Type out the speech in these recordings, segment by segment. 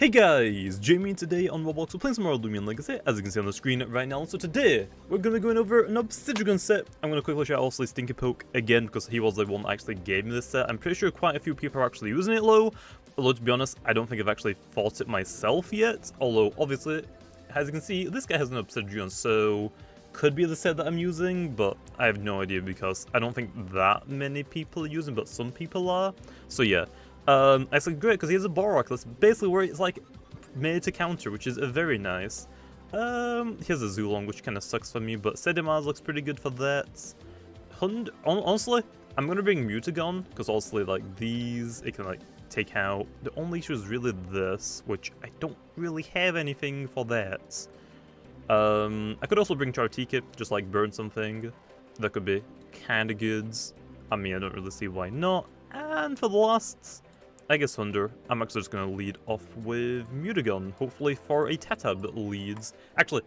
Hey guys, Jamiy today on Roblox. We're playing some more Loomian Legacy, as you can see on the screen right now. So today, we're going to be going over an OBSIDRUGON set. I'm going to quickly shout out Stinky Poke again, because he was the one that actually gave me this set. I'm pretty sure quite a few people are actually using it low. Although, to be honest, I don't think I've actually fought it myself yet. Although, obviously, as you can see, this guy has an OBSIDRUGON, so could be the set that I'm using, but I have no idea because I don't think that many people are using, but some people are. So yeah. It's like great because he has a Borok. That's basically where it's like made to counter, which is very nice. He has a Zulong, which kind of sucks for me, but Sedimaz looks pretty good for that. Honestly, I'm gonna bring Mutagon because honestly, like these, it can like take out. The only issue is really this, which I don't really have anything for that. I could also bring Chartika, just like burn something. That could be kind of good. I mean, I don't really see why not. And for the last, I guess, Thunder, I'm actually just going to lead off with Mutagon, hopefully for a Tetab that leads. Actually,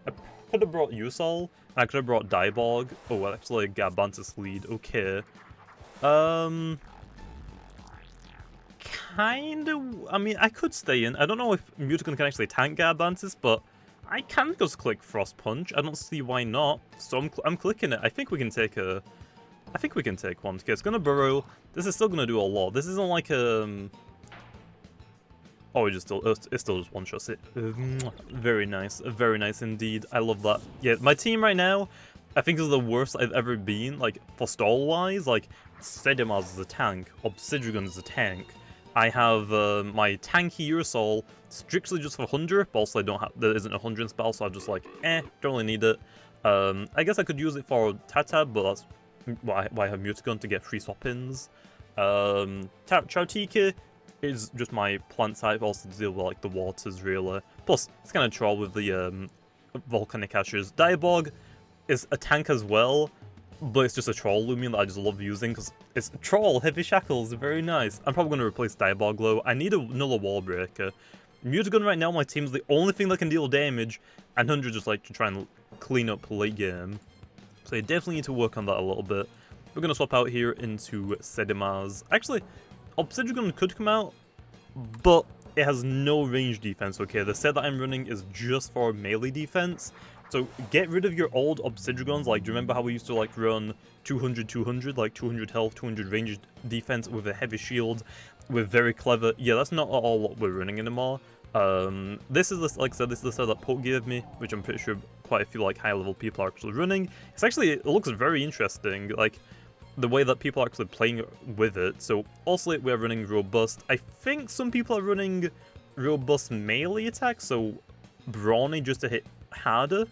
I could have brought Yusol, and I could have brought Diabog. Oh, well, actually, Garbantis lead, okay. Kind of, I mean, I could stay in. I don't know if Mutagon can actually tank Garbantis, but I can just click Frost Punch. I don't see why not, so I'm clicking it. I think we can take a... I think we can take one. Okay, it's gonna burrow. This is still gonna do a lot. This isn't like oh, it's still just one shot. Very nice, very nice indeed. I love that. Yeah, my team right now, I think is the worst I've ever been. Like for stall wise, like Sedimaz is a tank, OBSIDRUGON is a tank. I have my tanky Urasol strictly just for 100, but also I don't have. There isn't a 100 spell, so I'm just like, don't really need it. I guess I could use it for Tatab, but that's why I have Mutagon to get free swap-ins. Chartika is just my plant type, also to deal with like the waters really. Plus, it's kind of troll with the volcanic ashes. Diabog is a tank as well, but it's just a troll Loomian that I just love using because it's troll, heavy shackles, very nice. I'm probably going to replace Diabog though. I need another wall breaker. Mutagon right now, my team's the only thing that can deal damage, and 100 just like to try and clean up late game. So you definitely need to work on that a little bit. We're going to swap out here into Sedimaz. Actually, OBSIDRUGON could come out, but it has no range defense, okay? The set that I'm running is just for melee defense. So get rid of your old OBSIDRUGONs. Like, do you remember how we used to like run 200, like 200 health, 200 range defense with a heavy shield, with very clever... Yeah, that's not at all what we're running anymore. This is, like I said, this is the set that Poke gave me, which I'm pretty sure quite a few like high-level people are actually running. It's actually, it looks very interesting, like the way that people are actually playing with it. So also we're running Robust. I think some people are running Robust melee attack, so Brawny just to hit harder.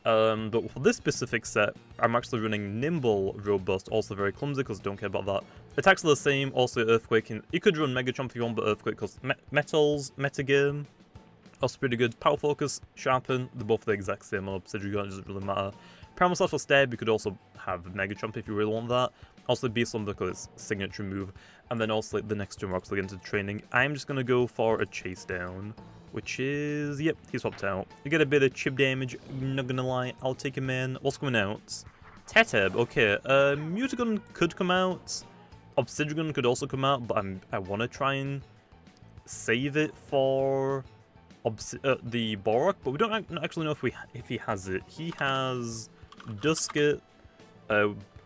But for this specific set, I'm actually running Nimble Robust, also very clumsy because I don't care about that. Attacks are the same, also Earthquake. You could run Mega Jump if you want, but Earthquake because metals, metagame, also pretty good. Power Focus, Sharpen, they're both the exact same on OBSIDRUGON, it doesn't really matter. Primal Slash or Stab, you could also have Mega Jump if you really want that. Also Beast Lumber because it's signature move. And then also the next two marks into training. I'm just going to go for a Chase Down, which is, yep, he swapped out. You get a bit of chip damage, not gonna lie, I'll take him in. What's coming out? Tetab, okay. Mutagon could come out. OBSIDRUGON could also come out, but I want to try and save it for the Borok, but we don't actually know if he has it. He has Dusket,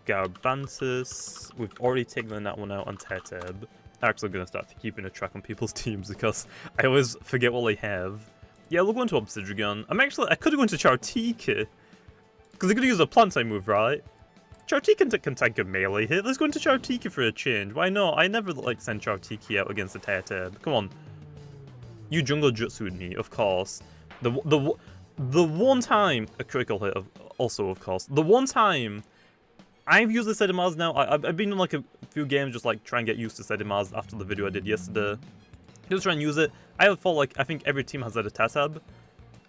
Garbantis. We've already taken that one out on Tetab. I'm actually going to start keeping a track on people's teams because I always forget what they have. Yeah, we'll go into OBSIDRUGON. I could go into Chartika, because they could use a plant type move, right? Chartika can tank a melee hit. Let's go into Chartika for a change. Why not? I never like send Chartika out against a Tetab. Come on. You jungle jutsu'd me, of course. The one time a critical hit, also of course. The one time I've used the Sedimaz now. I've been in like a few games just like trying to get used to Sedimaz after the video I did yesterday. Just try and use it. I have felt like I think every team has a Tetab,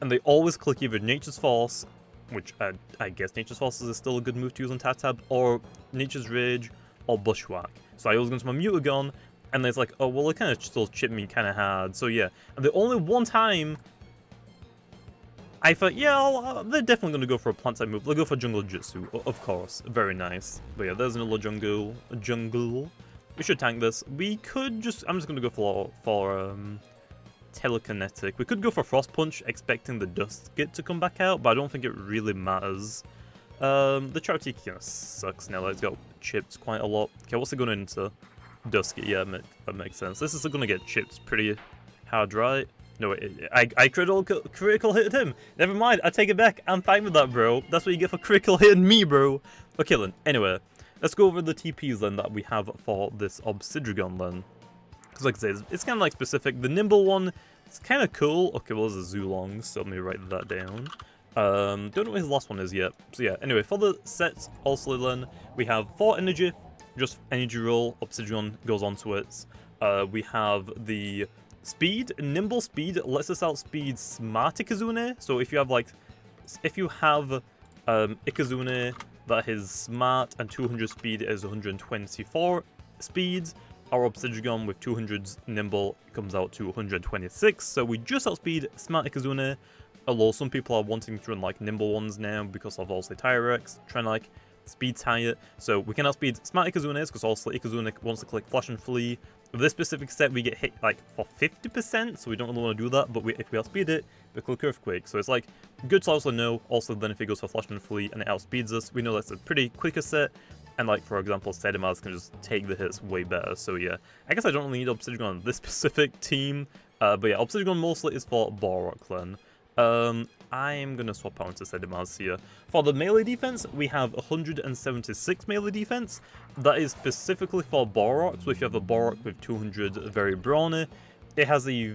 and they always click either Nature's Force, which I guess Nature's Force is still a good move to use on Tetab, or Nature's Rage, or Bushwhack. So I always go into my Mutagon, and it's like, oh well, it kind of still chipped me kind of hard. So yeah, and the only one time I thought, yeah, they're definitely going to go for a plant type move. They'll go for Jungle Jutsu, of course. Very nice. But yeah, there's another jungle. We should tank this. We could just... I'm just going to go for telekinetic. We could go for Frost Punch, expecting the Dust Skit to come back out, but I don't think it really matters. The Charity kind of sucks now. It's got chipped quite a lot. Okay, what's it going into? Dust Skit, yeah, that makes sense. This is going to get chipped pretty hard, right? No, I critical hit him. Never mind, I take it back. I'm fine with that, bro. That's what you get for critical hitting me, bro. Okay, then. Anyway, let's go over the TPs then that we have for this OBSIDRUGON then. Because like I say, it's kind of like specific. The Nimble one, it's kind of cool. Okay, well, there's a Zulong, so let me write that down. Don't know what his last one is yet. So yeah, anyway, for the sets also then, we have 4 energy, just energy roll, OBSIDRUGON goes onto it. We have the speed, nimble speed, lets us outspeed smart Ikazune. So if you have Ikazune that is smart and 200 speed is 124 speed, our OBSIDRUGON with 200 nimble comes out to 126. So we just outspeed smart Ikazune. Although some people are wanting to run like nimble ones now because of also Tyrex, trying to like speed tie it. So we can outspeed smart Ikazunes because also Ikazune wants to click Flash and Flee. With this specific set, we get hit like for 50%, so we don't really want to do that. But if we outspeed it, we click Earthquake. So it's like good to also know. Also, then if it goes for Flash and Flee and it outspeeds us, we know that's a pretty quicker set. And like for example, Sedimaz can just take the hits way better. So yeah, I guess I don't really need OBSIDRUGON on this specific team. But yeah, OBSIDRUGON mostly is for Balrog then. I'm gonna swap out into Sedimaz here. For the melee defense, we have 176 melee defense. That is specifically for Balrog. So if you have a Balrog with 200 very brawny, it has a...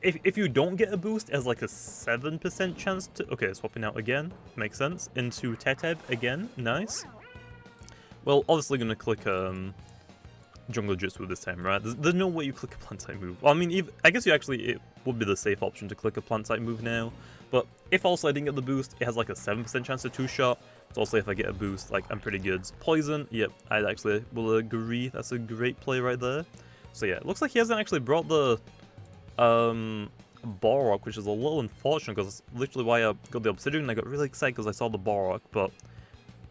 if you don't get a boost, it has like a 7% chance to... Okay, swapping out again. Makes sense. Into Teteb again. Nice. Well, obviously gonna click Jungle Jutsu this time, right? There's no way you click a plant type move. Well, I mean, I guess it would be the safe option to click a plant type move now. But if also I didn't get the boost, it has like a 7% chance to 2-shot. So also if I get a boost, like I'm pretty good. Poison, yep, I actually will agree. That's a great play right there. So yeah, it looks like he hasn't actually brought the Balrog, which is a little unfortunate because that's literally why I got the OBSIDRUGON and I got really excited because I saw the Balrog, but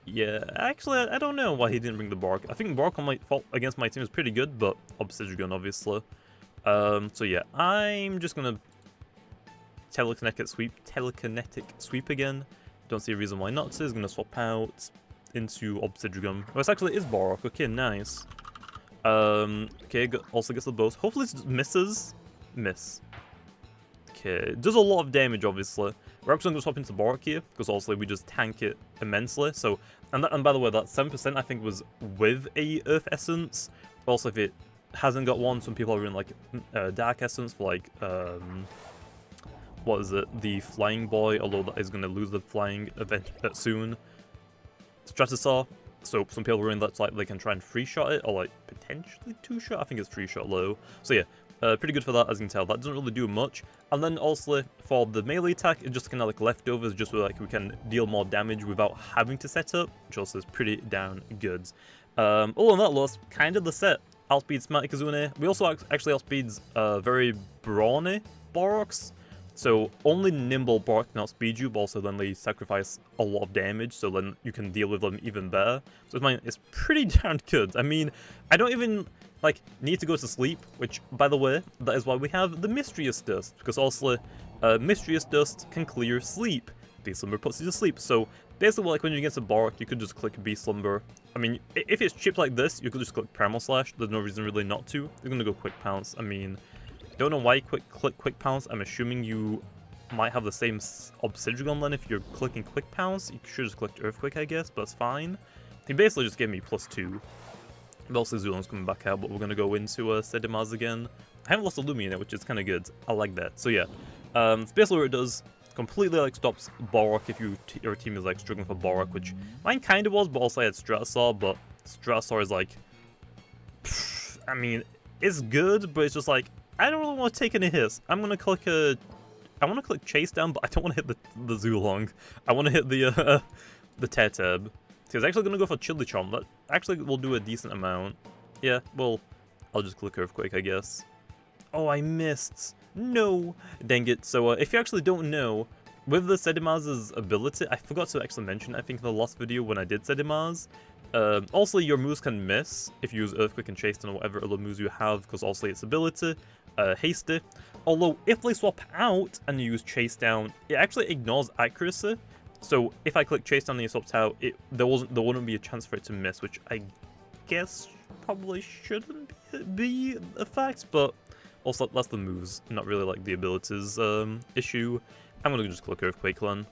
yeah, actually, I don't know why he didn't bring the Balrog. I think Balrog on against my team is pretty good, but OBSIDRUGON, obviously. So yeah, I'm just gonna telekinetic sweep again. Don't see a reason why not to. He's gonna swap out into OBSIDRUGON. Oh, it is Balrog. Okay, nice. Okay, also gets the both. Hopefully it misses. Miss. Okay, does a lot of damage, obviously. We're actually going to swap into Balrog here, because also we just tank it immensely. So, and by the way, that 7% I think was with a Earth Essence. Also, if it hasn't got one, some people are in like Dark Essence for like, what is it? The Flying Boy, although that is going to lose the Flying event soon. Stratosaur. So some people are in that like they can try and 3-shot it, or like potentially 2-shot. I think it's 3-shot low. So yeah. Pretty good for that, as you can tell. That doesn't really do much. And then also for the melee attack, it's just kind of like leftovers, just so like we can deal more damage without having to set up, which also is pretty damn good. Other than that, that's kind of the set. Outspeed Smart Ikazune. We also actually outspeeds very brawny Balrogs. So only nimble Balrog can outspeed you, but also then they sacrifice a lot of damage, so then you can deal with them even better. So it's pretty darn good. I mean, I don't even like need to go to sleep, which by the way, that is why we have the Mysterious Dust, because also Mysterious Dust can clear sleep. Beast Slumber puts you to sleep. So basically, like when you're against a Balrog, you could just click Beast Slumber. I mean, if it's chipped like this, you could just click Primal Slash. There's no reason really not to. You're gonna go Quick Pounce. I mean, don't know why you click Quick Pounce. I'm assuming you might have the same OBSIDRUGON then if you're clicking Quick Pounce. You should just click Earthquake, I guess, but it's fine. He basically just gave me +2. But also Zulong's coming back out, but we're gonna go into Sedimaz again. I haven't lost a Loomian yet, which is kind of good. I like that. So yeah, it's basically what it does. Completely like stops Balrog if your team is like struggling for Balrog, which mine kind of was, but also I had Stratosaur, but Stratosaur is like, I mean, it's good, but it's just like, I don't really want to take any hits. I want to click Chase Down, but I don't want to hit the Zulong. I want to hit the Teteb. So it's actually going to go for Chili Chomp. That actually will do a decent amount. Yeah, well, I'll just click Earthquake, I guess. Oh, I missed. No. Dang it. So if you actually don't know, with the Sedimaz's ability, I forgot to actually mention, I think in the last video when I did Sedimaz, also your moves can miss if you use Earthquake and Chase Down or whatever other moves you have, because also its ability, Hasty. Although, if they swap out and you use Chase Down, it actually ignores accuracy. So, if I click Chase Down and you swapped out, there wouldn't be a chance for it to miss, which I guess probably shouldn't be a fact, but also that's the moves, not really like the abilities issue. I'm gonna just click Earthquake then.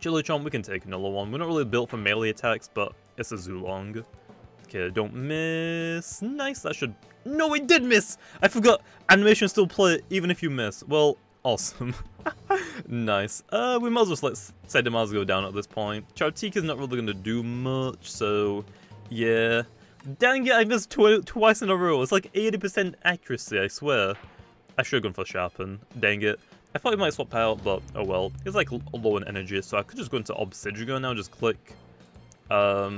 Chilichomp, we can take another one. We're not really built for melee attacks, but it's a Zulong. Okay, don't miss. Nice, that should... No, it did miss! I forgot! Animation still play even if you miss. Well, awesome. Nice. We might as well let Sedimaz go down at this point. Chartique is not really going to do much, so... Yeah. Dang it, I missed twice in a row. It's like 80% accuracy, I swear. I should have gone for Sharpen. Dang it. I thought he might swap out, but oh well. It's like low in energy, so I could just go into OBSIDRUGON now, just click... I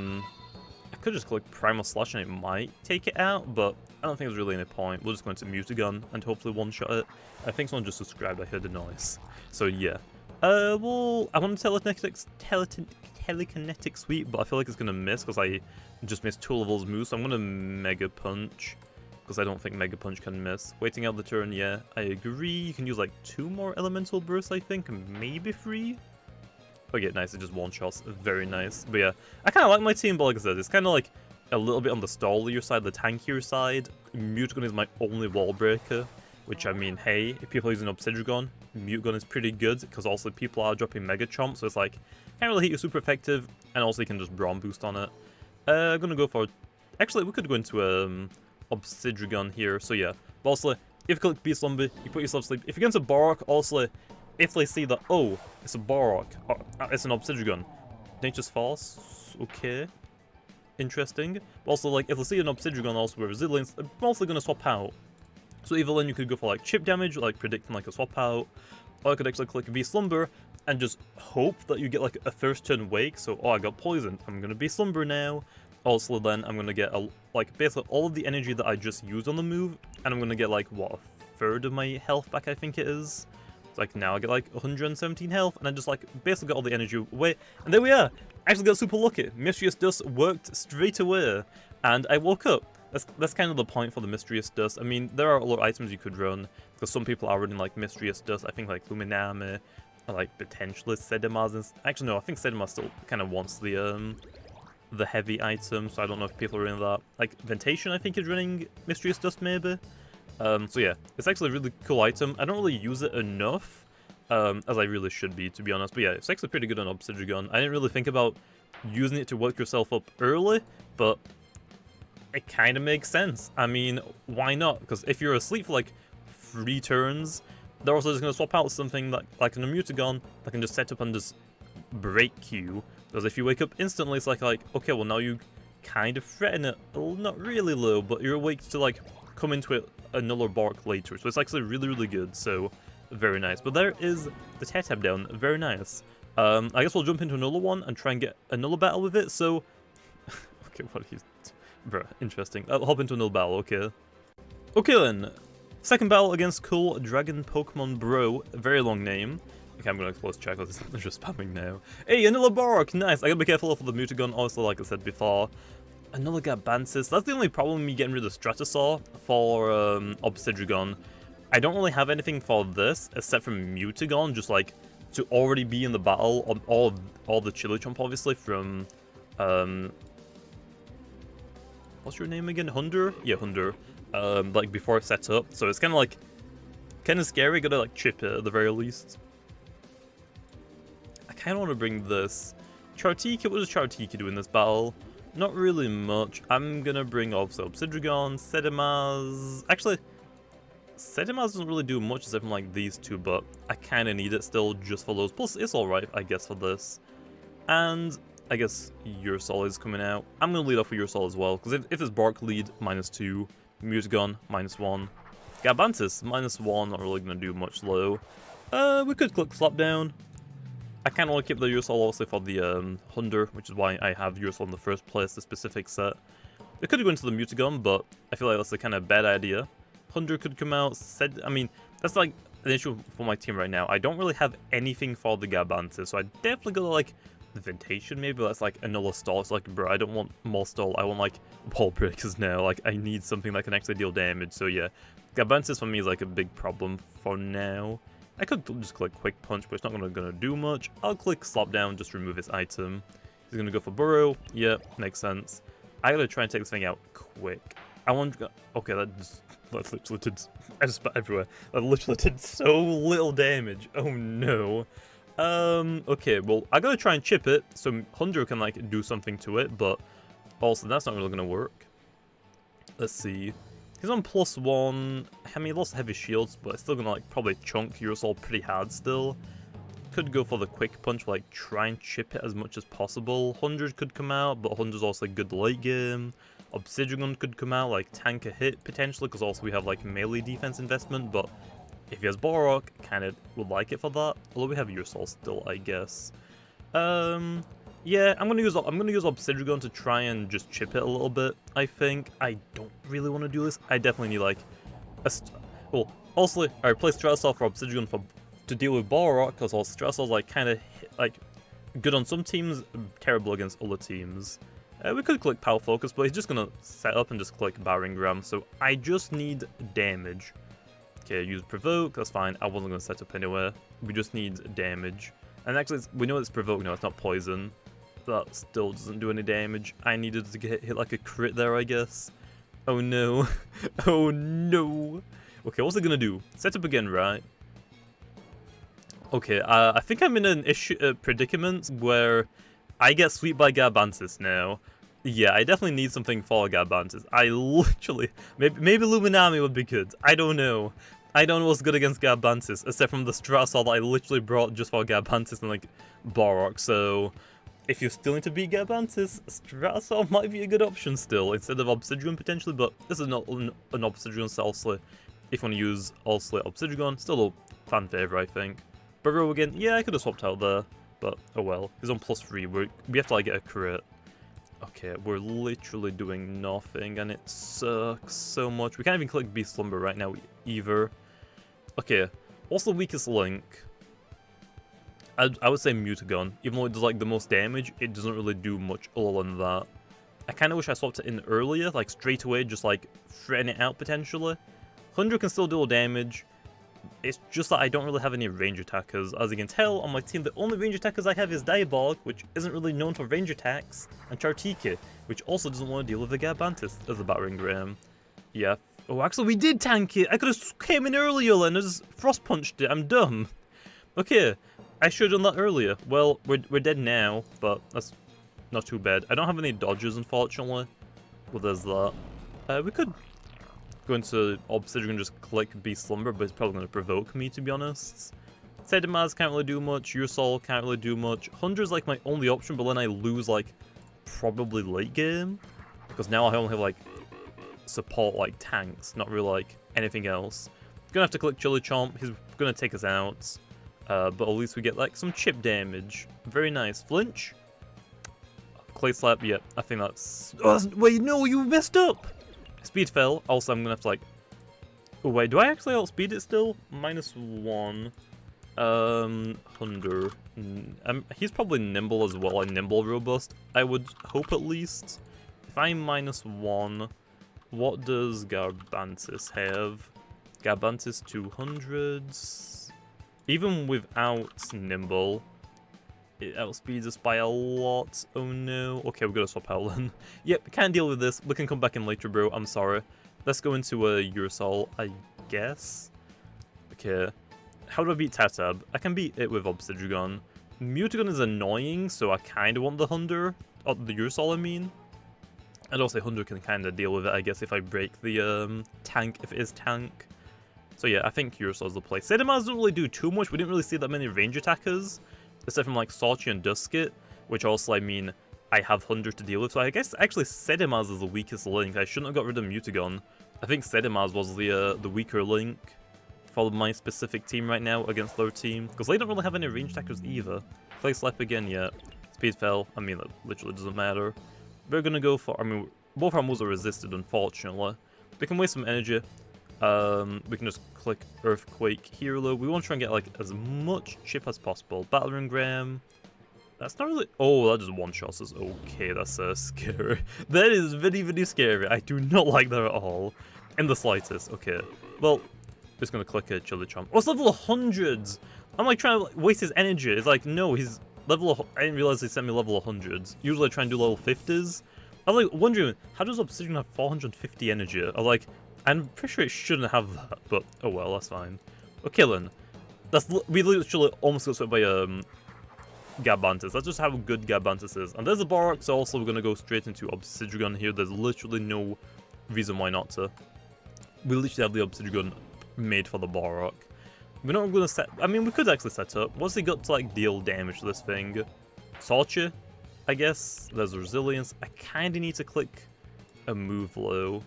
could just click Primal Slash and it might take it out, but I don't think there's really any point. We'll just go into Mutagun and hopefully one-shot it. I think someone just subscribed, I heard a noise. So yeah. Well, I want to telekinetic sweep, but I feel like it's going to miss because I just missed 2 levels moves, so I'm going to Mega Punch. Because I don't think Mega Punch can miss. Waiting out the turn, yeah, I agree. You can use like 2 more Elemental Bursts, I think, maybe 3? Okay, nice, it just one-shots, very nice. But yeah, I kind of like my team, but like I said, it's kind of like a little bit on the stallier side, the tankier side. Mutagun is my only wall breaker, which I mean, hey, if people are using OBSIDRUGON, Mutagun is pretty good, because also people are dropping Mega Chomp, so it's like, can't really hit you super effective, and also you can just Brawn Boost on it. I'm gonna go for... Actually, we could go into OBSIDRUGON here, so yeah. But also, if you click Beast Slumber, you put yourself to sleep. If you get into Barok, also, if they see that, oh, it's a Barok, or it's an OBSIDRUGON, Nature's Force, okay, interesting. But also, like, if they see an OBSIDRUGON also with Resilience, they're mostly gonna swap out. So either then you could go for, like, chip damage, like predicting, like, a swap out, or I could actually click Beast Slumber and just hope that you get, like, a first turn Wake, so, oh, I got Poison, I'm gonna Beast Slumber now. Also, then I'm gonna get like basically all of the energy that I just used on the move, and I'm gonna get like what, 1/3 of my health back, I think it is. So, like now I get like 117 health, and I just like basically got all the energy away, and there we are. I actually got super lucky. Mischievous Dust worked straight away, and I woke up. That's kind of the point for the Mischievous Dust. I mean, there are other items you could run, because some people are running like Mischievous Dust. I think like Loomian, or like potentially Sedimaz. Actually, no, I think Sedimaz still kind of wants the heavy item, so I don't know if people are running that. Like, Ventation, I think, is running Mischievous Dust, maybe? So yeah, it's actually a really cool item. I don't really use it enough, as I really should be, to be honest. But yeah, it's actually pretty good on OBSIDRUGON. I didn't really think about using it to work yourself up early, but it kind of makes sense. I mean, why not? Because if you're asleep for like 3 turns, they're also just going to swap out something like an Mutagon that can just set up and just break you. Because if you wake up instantly, it's like, okay, well now you kind of threaten it, not really low, but you're awake to like come into it another bark later. So it's actually really, really good, so very nice. But there is the Tetab down, very nice. I guess we'll jump into another one and try and get another battle with it, so... okay, what are you... Bruh, interesting. I'll hop into another battle, okay. Okay then, second battle against Cool Dragon Pokemon Bro, a very long name. Okay, I'm gonna close check because it's just spamming now. Hey, another Bark! Nice! I gotta be careful for the Mutagon, also, like I said before. Another Gabantis. That's the only problem with me getting rid of Stratosaur for OBSIDRUGON. I don't really have anything for this, except for Mutagon, just like, to already be in the battle on all the Chilichomp, obviously, from, what's your name again? Hunder? Yeah, Hunder. Like, before it's set up. So it's kind of like, kind of scary, gotta, like, chip it at the very least. I kind of want to bring this. Chartique, what does Chartique do in this battle? Not really much. I'm gonna bring also OBSIDRUGON, Sedimaz. Actually, Sedimaz doesn't really do much except from like these two, but I kind of need it still just for those. Plus, it's alright, I guess, for this. And I guess Ursol is coming out. I'm gonna lead off with Ursol as well, because if it's Bark lead, -2, Mutagon, -1. Gabantis, -1, not really gonna do much low. We could click Slapdown. I kind of want to keep the Ursol also for the Hunder, which is why I have Ursol in the first place, the specific set. It could go into the Mutagon, but I feel like that's a kind of bad idea. Hunder could come out, I mean, that's like an issue for my team right now. I don't really have anything for the Gabantis, so I definitely gotta like Ventation maybe, that's like another stall. It's like, bro, I don't want more stall, I want like wall breakers now. Like, I need something that can actually deal damage. So yeah, Garbantis for me is like a big problem for now. I could just click Quick Punch, but it's not gonna do much. I'll click Slap Down, just remove his item. He's gonna go for Burrow. Yeah, makes sense. I gotta try and take this thing out quick. I want to. Okay, that literally did. I just spat everywhere. That literally did so little damage. Oh no. Okay, well, I gotta try and chip it so Hunter can like do something to it, but also that's not really gonna work. Let's see. He's on +1. I mean, he lost heavy shields, but it's still gonna like probably chunk Urusol pretty hard still. Could go for the Quick Punch, like try and chip it as much as possible. 100 could come out, but 100's also a good late game. OBSIDRUGON could come out, like tank a hit potentially, because also we have like melee defense investment, but if he has Borok, kind of would like it for that. Although we have Urusol still, I guess. Yeah, I'm gonna use OBSIDRUGON to try and just chip it a little bit. I think I don't really want to do this. I definitely need like well, also I replaced Stratosaur for OBSIDRUGON to deal with Borok, because also Stratosaur's like kind of like good on some teams, terrible against other teams. We could click Power Focus, but he's just gonna set up and just click Battering Ram. So I just need damage. Okay, use Provoke, that's fine. I wasn't gonna set up anywhere. We just need damage. And actually, we know it's Provoke now, it's not Poison. That still doesn't do any damage. I needed to get hit like a crit there, I guess. Oh no. Oh no. Okay, what's it gonna do? Set up again, right? Okay, I think I'm in an predicament where I get swept by Garbantis now. Yeah, I definitely need something for Garbantis. I literally... Maybe Luminami would be good. I don't know. I don't know what's good against Garbantis, except from the Stratosaur that I literally brought just for Garbantis and, like, Borok. So, if you're still need to beat Garbantis, Stratosaur might be a good option still, instead of OBSIDRUGON potentially, but this is not an OBSIDRUGON Salsly. If you want to use also OBSIDRUGON, still a fan favourite, I think. Burrow again, yeah, I could have swapped out there, but oh well. He's on +3, we have to like get a crit. Okay, we're literally doing nothing, and it sucks so much. We can't even click Beast Slumber right now either. Okay, what's the weakest link? I would say Mutagon. Even though it does like the most damage, it doesn't really do much other than that. I kind of wish I swapped it in earlier, like straight away, just like threaten it out potentially. 100 can still do damage. It's just that I don't really have any range attackers. As you can tell, on my team, the only range attackers I have is Diaborg, which isn't really known for range attacks, and Chartika, which also doesn't want to deal with the Garbantis as a Battering Ram. Yeah. Oh, actually, we did tank it! I could have came in earlier and just Frost Punched it. I'm dumb. Okay, I should have done that earlier. Well, we're dead now, but that's not too bad. I don't have any dodges, unfortunately. Well, there's that. We could go into OBSIDRUGON and just click Beast Slumber, but it's probably going to provoke me, to be honest. Sedimaz can't really do much, Urusol can't really do much. Hunter's like my only option, but then I lose like probably late game, because now I only have like support like tanks, not really like anything else. Gonna have to click Chili Chomp, he's gonna take us out, but at least we get like some chip damage. Very nice. Flinch? Clay Slap, yeah, I think that's... Oh, wait, no, you messed up! Speed fell. Also, I'm gonna have to like... Oh, wait, do I actually outspeed it still? -1. Hunter. He's probably nimble as well, like nimble robust. I would hope at least. If I'm -1, what does Garbantis have? Garbantis 200s. Even without nimble, it outspeeds us by a lot. Oh no. Okay, we're gonna swap out then. Yep, can't deal with this. We can come back in later, bro. I'm sorry. Let's go into a Urusol, I guess. Okay. How do I beat Tatab? I can beat it with OBSIDRUGON. Mutagon is annoying, so I kind of want the Hunter. Or the Urusol, I mean. And also Hunter can kind of deal with it, I guess, if I break the tank, if it is tank. So yeah, I think Urusol's the play. Sedimaz doesn't really do too much. We didn't really see that many range attackers. Except from like Sorchi and Duskit, which also, I mean, I have Hunter to deal with. So I guess actually Sedimaz is the weakest link. I shouldn't have got rid of Mutagon. I think Sedimaz was the weaker link for my specific team right now against their team. Because they don't really have any range attackers either. Play Slap again, yeah. Speed fell. I mean, that literally doesn't matter. We're gonna go for... I mean, both our moves are resisted, unfortunately. We can waste some energy. We can just click Earthquake Hero. We want to try and get like as much chip as possible. Battering Ram. That's not really... Oh, that just one-shots us. Okay, that's scary. That is very, very scary. I do not like that at all. In the slightest. Okay. Well, just gonna click a Chili Chomp. Oh, it's level 100s! I'm like trying to waste his energy. It's like, no, he's level... I didn't realize they sent me level 100s. Usually I try and do level 50s. I was like wondering, how does Obsidian have 450 energy? I'm like, I'm pretty sure it shouldn't have that, but oh well, that's fine. Okay then. We literally almost got swept by Gabantis. That's just how good Gabantis is. And there's a Barrock, so also we're gonna go straight into OBSIDRUGON here. There's literally no reason why not to. We literally have the OBSIDRUGON made for the Barrock. We're not gonna set... I mean, we could actually set up. What's he got to, like, deal damage to this thing? Sorche, I guess. There's Resilience. I kinda need to click a move low.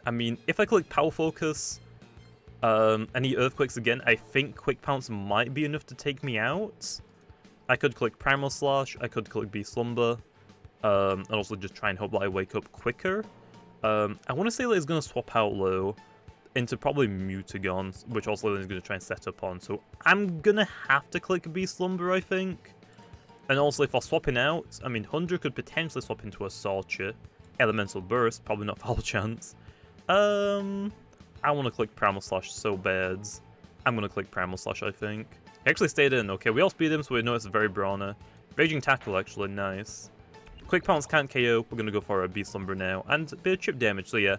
I mean, if I click Power Focus, any Earthquakes again, I think Quick Pounce might be enough to take me out. I could click Primal Slash, I could click Beast Slumber, and also just try and hope that I wake up quicker. I want to say that it's going to swap out low into probably Mutagon, which also is going to try and set up on, so I'm going to have to click Beast Slumber, I think. And also, if I'm swapping out, I mean, 100 could potentially swap into a Sorche. Elemental Burst, probably not foul chance. I want to click Primal Slash so bad. I'm going to click Primal Slash, I think. He actually stayed in. Okay, we all speed him, so we know it's very brawny. Raging Tackle, actually, nice. Quick Pounce can't KO. We're going to go for a Beast Slumber now. And a bit of chip damage, so yeah.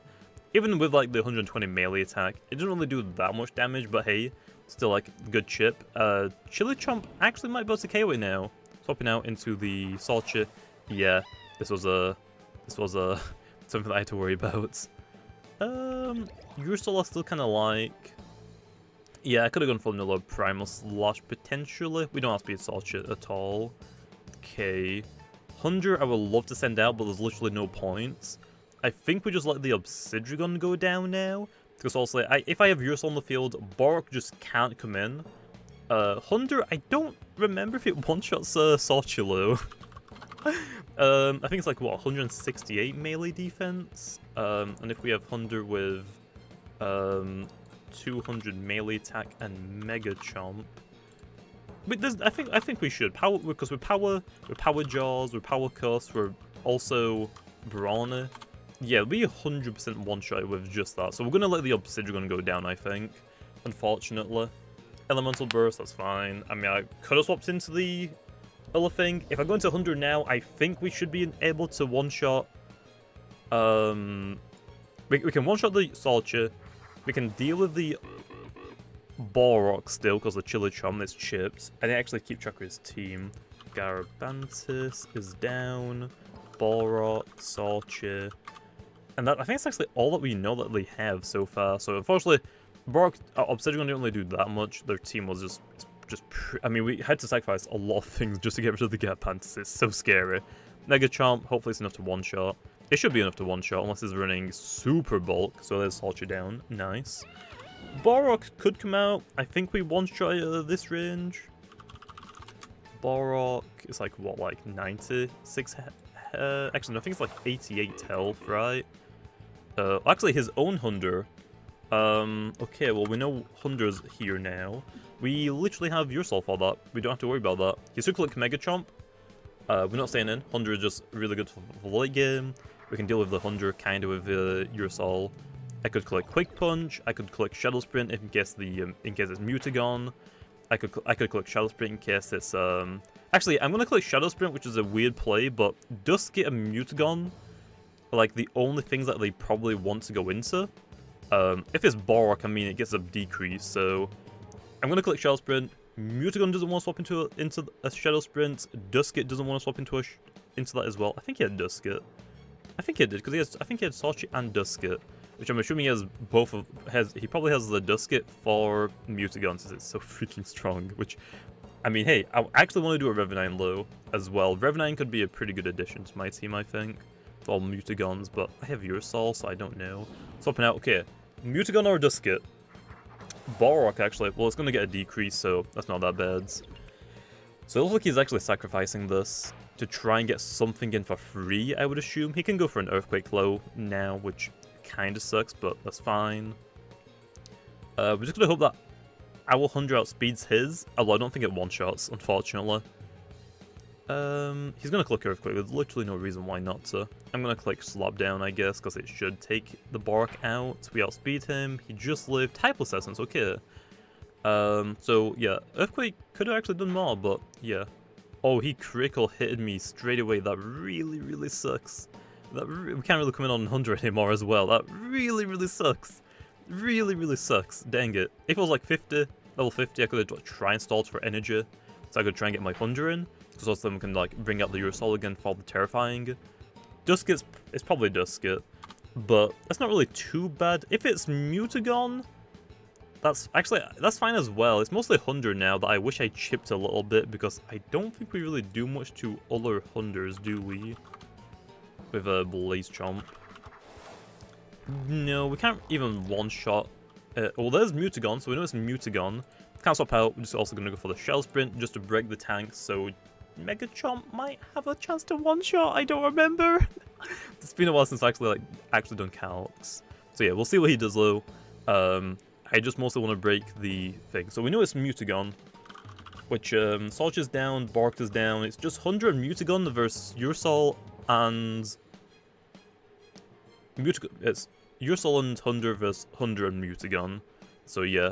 Even with, like, the 120 melee attack, it doesn't really do that much damage, but hey, still, like, good chip. Chili Chomp actually might be able to KO it now. Swapping out into the Sorche. Yeah, this was something that I had to worry about. Ursula I still kind of like. Yeah, I could have gone for another Primal Slash potentially. We don't have to be a Sorche at all. Okay. 100 I would love to send out, but there's literally no points. I think we just let the OBSIDRUGON go down now. Because also, if I have Ursula on the field, Barrock just can't come in. 100, I don't remember if it one-shots Sorche low. I think it's like, what, 168 melee defense? And if we have 100 with 200 melee attack and Mega Chomp. But I think we should power, because we're Power Jaws, we're Power Cuss, we're also Brawny. Yeah, we 100% one-shot with just that. So we're gonna let the OBSIDRUGON go down, I think. Unfortunately, Elemental Burst, that's fine. I mean, I could have swapped into the other thing. If I go into 100 now, I think we should be able to one-shot. We can one-shot the Sorche. We can deal with the Barrock still, because the Chili Chomp is chipped. And actually keep track of his team. Garabantis is down. Barrock, Sorche. And that, I think it's actually all that we know that they have so far. So unfortunately, Barrock, OBSIDRUGON didn't really do that much. Their team was just I mean, we had to sacrifice a lot of things just to get rid of the Garabantis. It's so scary. Mega Chomp, hopefully it's enough to one-shot. It should be enough to one-shot, unless it's running super bulk. So there's Sorche down. Nice. Barrock could come out. I think we one-shot this range. Barrock is like, what, like 96? Actually, no, I think it's like 88 health, right? Actually, his own Hunder. Okay, well, we know Hunder's here now. We literally have Ursula for that. We don't have to worry about that. He should click Mega Chomp. We're not staying in. Hunder is just really good for late game. We can deal with the Hunder kind of with Ursula. I could click Quick Punch. I could click Shadow Sprint in case it's Mutagon. I could click Shadow Sprint in case it's Actually, I'm gonna click Shadow Sprint, which is a weird play, but Dusket and Mutagon are like the only things that they probably want to go into. If it's Barrock, I mean, it gets a decrease, so I'm gonna click Shadow Sprint. Mutagon doesn't want to swap into a Shadow Sprint. Dusket doesn't want to swap into that as well. I think he had Dusket. I think he did, because I think he had Sorche and Dusket, which I'm assuming he has both of. He probably has the Dusket for Mutagon, since it's so freaking strong. Which, I mean, hey, I actually want to do a Revenine low as well. Revenine could be a pretty good addition to my team, I think, for all Mutagons, but I have Ursula, so I don't know. Swapping out, okay, Mutagon or Dusket. Barrock, actually, well, it's going to get a decrease, so that's not that bad. So it looks like he's actually sacrificing this to try and get something in for free, I would assume. He can go for an Earthquake low now, which kind of sucks, but that's fine. We're just going to hope that our 100 outspeeds his, although I don't think it one-shots, unfortunately. He's gonna click Earthquake. There's literally no reason why not to. I'm gonna click Slap Down, I guess, because it should take the Bark out. We outspeed him. He just lived. Typeless Essence, okay. So yeah, Earthquake could have actually done more, but yeah. Oh, he critical hitted me straight away. That really sucks. We can't really come in on 100 anymore as well. That really sucks. Really sucks. Dang it. If it was like 50, level 50, I could have try and stalled for energy. So I could try and get my 100 in. Because also then we can like bring out the Eurosol again for the terrifying. Duskit's, it's probably Duskit. But that's not really too bad. If it's Mutagon, that's fine as well. It's mostly 100 now that I wish I chipped a little bit because I don't think we really do much to other Hunders, do we? With a Blaze Chomp. No, we can't even one-shot. Well, there's Mutagon, so we know it's Mutagon. Can't swap out. We're just also going to go for the Shell Sprint just to break the tank, so Mega Chomp might have a chance to one-shot. I don't remember. It's been a while since I actually done calcs. So yeah, we'll see what he does though. I just mostly want to break the thing. So we know it's Mutagon, which Solch is down, Bark is down. It's just 100 Mutagon versus Eurosol and it's Eurosol and 100 versus 100 Mutagon. So yeah,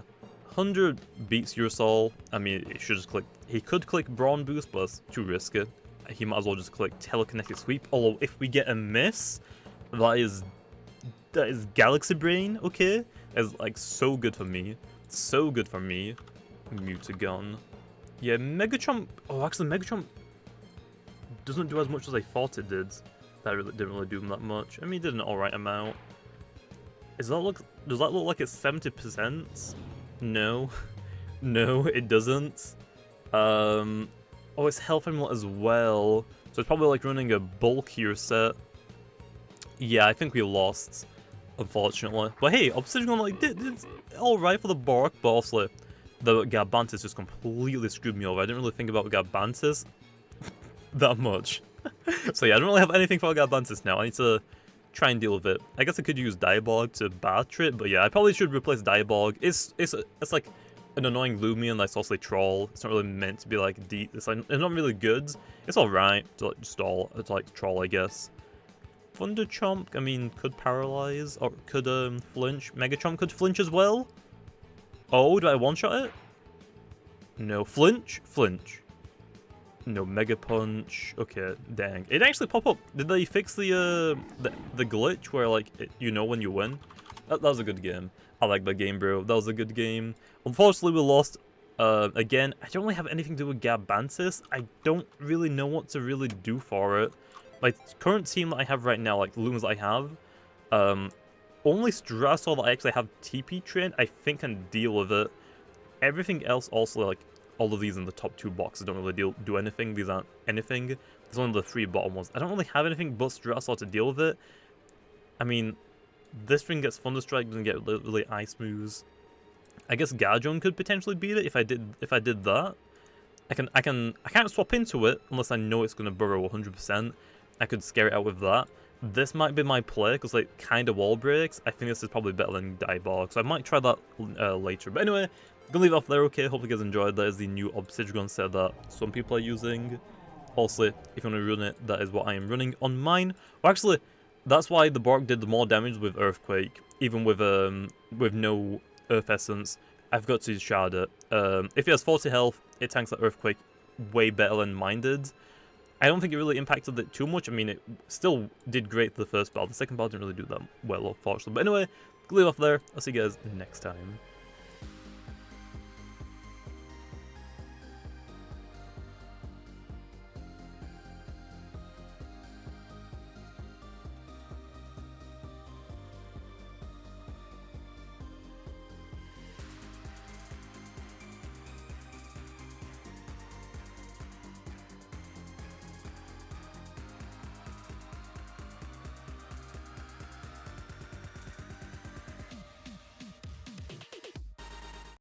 100 beats Eurosol. I mean, it should just click. He could click Brawn Boost, but it's too risky. He might as well just click Telekinetic Sweep. Although if we get a miss, that is Galaxy Brain. Okay, it's like so good for me. So good for me. Mutagon. Yeah, Megachomp. Oh, actually, Megachomp doesn't do as much as I thought it did. That didn't really do him that much. I mean, it did an alright amount. Does that look like it's 70%? No. No, it doesn't. Oh, it's Health Amulet as well. So it's probably like running a bulkier set. Yeah, I think we lost, unfortunately. But hey, Obsidian like did alright for the Bark, but also the Garbantis just completely screwed me over. I didn't really think about Garbantis that much. So yeah, I don't really have anything for Garbantis now. I need to try and deal with it. I guess I could use Dialog to batter it, but yeah, I probably should replace Dialog. It's like an annoying Loomian that's also Troll. It's not really meant to be like deep. It's not really good. It's alright to like stall. It's like Troll, I guess. Thunder Chomp, I mean, could paralyze or could flinch. Mega Chomp could flinch as well. Oh, do I one-shot it? No, flinch. No, Mega Punch. Okay, dang. It actually popped up. Did they fix the glitch where like you know when you win? That was a good game. I like that game, bro. That was a good game. Unfortunately, we lost. Again, I don't really have anything to do with Garbantis. I don't really know what to really do for it. My current team that I have right now, like Looms that I have, only Strasol that I actually have TP trained, I think can deal with it. Everything else also, like, all of these in the top 2 boxes don't really do anything. These aren't anything. There's only the 3 bottom ones. I don't really have anything but Strasol to deal with it. I mean, this ring gets Thunderstrike, doesn't get really Ice Moves. I guess Gardeon could potentially beat it if I did that. I can't swap into it unless I know it's gonna burrow 100%. I could scare it out with that. This might be my play because like kind of wall breaks. I think this is probably better than Dialog, so I might try that later. But anyway, I'm gonna leave it off there. Okay, hope you guys enjoyed. That is the new OBSIDRUGON set that some people are using. Also, if you want to run it, that is what I am running on mine. Well, actually, that's why the Bark did the more damage with Earthquake, even with no Earth Essence. I've got to shard it. If he has 40 health, it tanks that Earthquake way better than mine did. I don't think it really impacted it too much. I mean, it still did great for the first battle. The second battle didn't really do that well, unfortunately. But anyway, leave off there. I'll see you guys next time.